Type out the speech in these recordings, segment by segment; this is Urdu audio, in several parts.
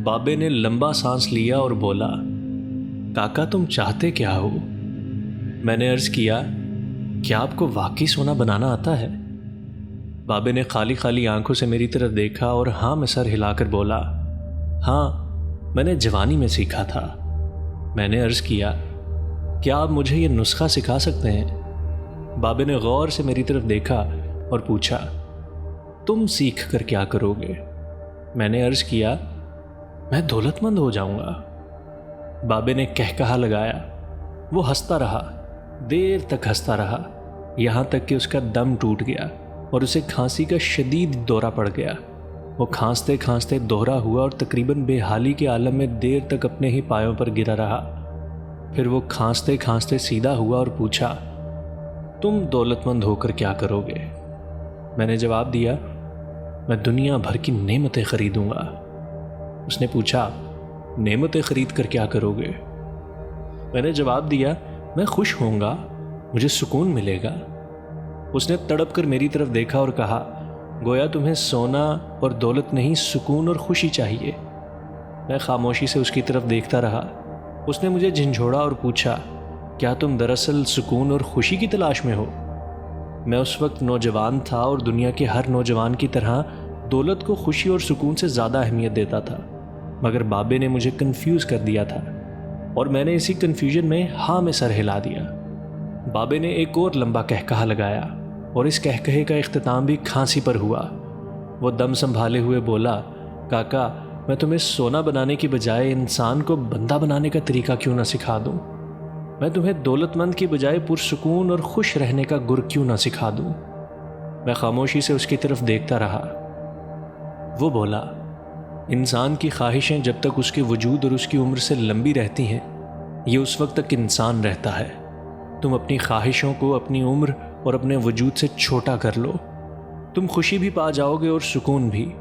بابے نے لمبا سانس لیا اور بولا، کاکا تم چاہتے کیا ہو؟ میں نے عرض کیا، کیا آپ کو واقعی سونا بنانا آتا ہے؟ بابے نے خالی خالی آنکھوں سے میری طرف دیکھا اور ہاں میں سر ہلا کر بولا، ہاں میں نے جوانی میں سیکھا تھا۔ میں نے عرض کیا، کیا آپ مجھے یہ نسخہ سکھا سکتے ہیں؟ بابے نے غور سے میری طرف دیکھا اور پوچھا، تم سیکھ کر کیا کرو گے؟ میں نے عرض کیا، میں دولت مند ہو جاؤں گا۔ بابے نے کہکہا لگایا۔ وہ ہنستا رہا، دیر تک ہنستا رہا، یہاں تک کہ اس کا دم ٹوٹ گیا اور اسے کھانسی کا شدید دورہ پڑ گیا۔ وہ کھانستے کھانستے دوہرا ہوا اور تقریباً بے حالی کے عالم میں دیر تک اپنے ہی پایوں پر گرا رہا۔ پھر وہ کھانستے کھانستے سیدھا ہوا اور پوچھا، تم دولت مند ہو کر کیا کرو گے؟ میں نے جواب دیا، میں دنیا بھر کی نعمتیں خریدوں گا۔ اس نے پوچھا، نعمتیں خرید کر کیا کرو گے؟ میں نے جواب دیا، میں خوش ہوں گا، مجھے سکون ملے گا۔ اس نے تڑپ کر میری طرف دیکھا اور کہا، گویا تمہیں سونا اور دولت نہیں، سکون اور خوشی چاہیے۔ میں خاموشی سے اس کی طرف دیکھتا رہا۔ اس نے مجھے جھنجھوڑا اور پوچھا، کیا تم دراصل سکون اور خوشی کی تلاش میں ہو؟ میں اس وقت نوجوان تھا اور دنیا کے ہر نوجوان کی طرح دولت کو خوشی اور سکون سے زیادہ اہمیت دیتا تھا، مگر بابے نے مجھے کنفیوز کر دیا تھا اور میں نے اسی کنفیوژن میں ہاں میں سر ہلا دیا۔ بابے نے ایک اور لمبا کہکہا لگایا اور اس کہکہے کا اختتام بھی کھانسی پر ہوا۔ وہ دم سنبھالے ہوئے بولا، کاکا میں تمہیں سونا بنانے کی بجائے انسان کو بندہ بنانے کا طریقہ کیوں نہ سکھا دوں؟ میں تمہیں دولت مند کی بجائے پرسکون اور خوش رہنے کا گر کیوں نہ سکھا دوں؟ میں خاموشی سے اس کی طرف دیکھتا رہا۔ وہ بولا، انسان کی خواہشیں جب تک اس کے وجود اور اس کی عمر سے لمبی رہتی ہیں، یہ اس وقت تک انسان رہتا ہے۔ تم اپنی خواہشوں کو اپنی عمر اور اپنے وجود سے چھوٹا کر لو، تم خوشی بھی پا جاؤ گے اور سکون بھی،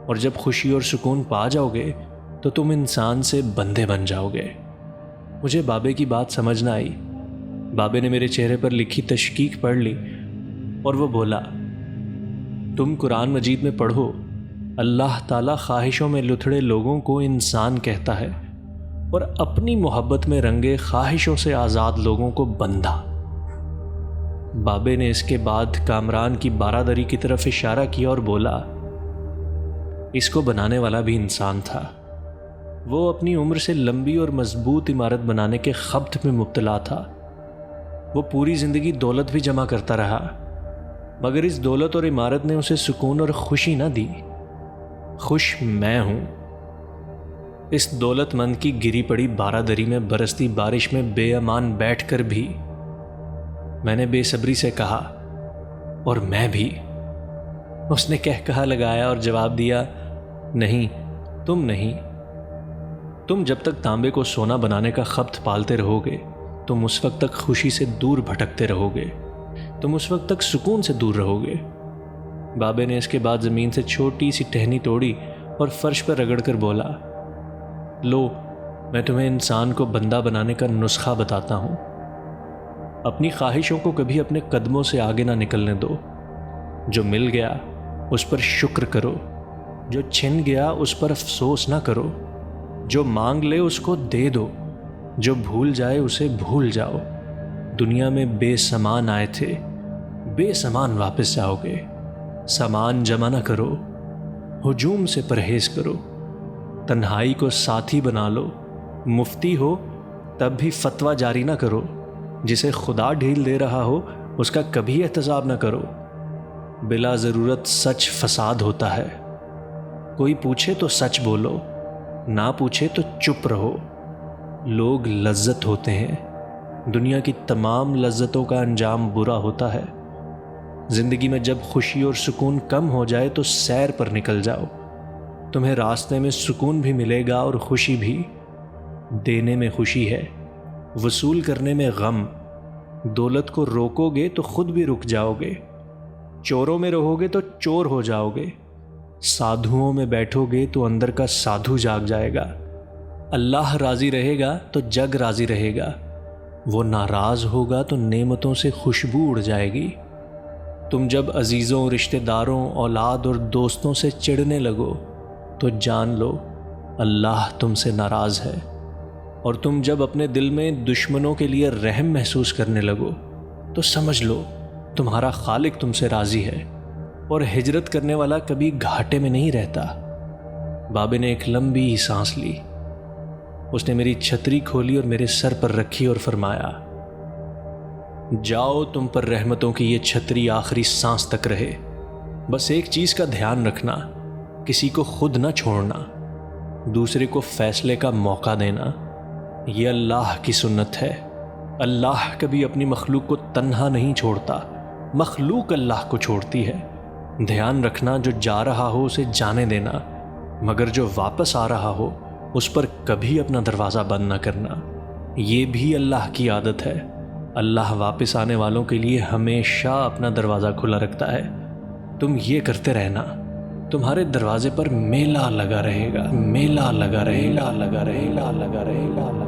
اور جب خوشی اور سکون پا جاؤ گے تو تم انسان سے بندے بن جاؤ گے۔ مجھے بابے کی بات سمجھ نہ آئی۔ بابے نے میرے چہرے پر لکھی تشکیک پڑھ لی اور وہ بولا، تم قرآن مجید میں پڑھو، اللہ تعالیٰ خواہشوں میں لتھڑے لوگوں کو انسان کہتا ہے اور اپنی محبت میں رنگے خواہشوں سے آزاد لوگوں کو بندہ۔ بابے نے اس کے بعد کامران کی بارادری کی طرف اشارہ کیا اور بولا، اس کو بنانے والا بھی انسان تھا۔ وہ اپنی عمر سے لمبی اور مضبوط عمارت بنانے کے خبط میں مبتلا تھا۔ وہ پوری زندگی دولت بھی جمع کرتا رہا، مگر اس دولت اور عمارت نے اسے سکون اور خوشی نہ دی۔ خوش میں ہوں۔ اس دولت مند کی گری پڑی بارادری میں برستی بارش میں بے امان بیٹھ کر بھی میں نے بے صبری سے کہا، اور میں بھی۔ اس نے کہا لگایا اور جواب دیا، نہیں تم نہیں۔ تم جب تک تانبے کو سونا بنانے کا خبط پالتے رہو گے، تم اس وقت تک خوشی سے دور بھٹکتے رہو گے، تم اس وقت تک سکون سے دور رہو گے۔ بابے نے اس کے بعد زمین سے چھوٹی سی ٹہنی توڑی اور فرش پر رگڑ کر بولا، لو میں تمہیں انسان کو بندہ بنانے کا نسخہ بتاتا ہوں۔ اپنی خواہشوں کو کبھی اپنے قدموں سے آگے نہ نکلنے دو۔ جو مل گیا اس پر شکر کرو، جو چھن گیا اس پر افسوس نہ کرو، جو مانگ لے اس کو دے دو، جو بھول جائے اسے بھول جاؤ۔ دنیا میں بے سامان آئے تھے، بے سامان واپس جاؤ گے۔ سامان جمع نہ کرو، ہجوم سے پرہیز کرو، تنہائی کو ساتھی بنا لو۔ مفتی ہو تب بھی فتویٰ جاری نہ کرو، جسے خدا ڈھیل دے رہا ہو اس کا کبھی احتساب نہ کرو۔ بلا ضرورت سچ فساد ہوتا ہے۔ کوئی پوچھے تو سچ بولو، نہ پوچھے تو چپ رہو۔ لوگ لذت ہوتے ہیں، دنیا کی تمام لذتوں کا انجام برا ہوتا ہے۔ زندگی میں جب خوشی اور سکون کم ہو جائے تو سیر پر نکل جاؤ، تمہیں راستے میں سکون بھی ملے گا اور خوشی بھی۔ دینے میں خوشی ہے، وصول کرنے میں غم۔ دولت کو روکو گے تو خود بھی رک جاؤ گے، چوروں میں رہو گے تو چور ہو جاؤ گے، سادھوؤں میں بیٹھو گے تو اندر کا سادھو جاگ جائے گا۔ اللہ راضی رہے گا تو جگ راضی رہے گا، وہ ناراض ہوگا تو نعمتوں سے خوشبو اڑ جائے گی۔ تم جب عزیزوں، رشتہ داروں، اولاد اور دوستوں سے چڑھنے لگو تو جان لو اللہ تم سے ناراض ہے، اور تم جب اپنے دل میں دشمنوں کے لیے رحم محسوس کرنے لگو تو سمجھ لو تمہارا خالق تم سے راضی ہے، اور ہجرت کرنے والا کبھی گھاٹے میں نہیں رہتا۔ بابے نے ایک لمبی سانس لی۔ اس نے میری چھتری کھولی اور میرے سر پر رکھی اور فرمایا، جاؤ، تم پر رحمتوں کی یہ چھتری آخری سانس تک رہے۔ بس ایک چیز کا دھیان رکھنا، کسی کو خود نہ چھوڑنا، دوسرے کو فیصلے کا موقع دینا۔ یہ اللہ کی سنت ہے۔ اللہ کبھی اپنی مخلوق کو تنہا نہیں چھوڑتا، مخلوق اللہ کو چھوڑتی ہے۔ دھیان رکھنا، جو جا رہا ہو اسے جانے دینا، مگر جو واپس آ رہا ہو اس پر کبھی اپنا دروازہ بند نہ کرنا۔ یہ بھی اللہ کی عادت ہے۔ اللہ واپس آنے والوں کے لیے ہمیشہ اپنا دروازہ کھلا رکھتا ہے۔ تم یہ کرتے رہنا، تمہارے دروازے پر میلہ لگا رہے گا، میلہ لگا رہے گا، لگا رہے گا، لگا رہے گا۔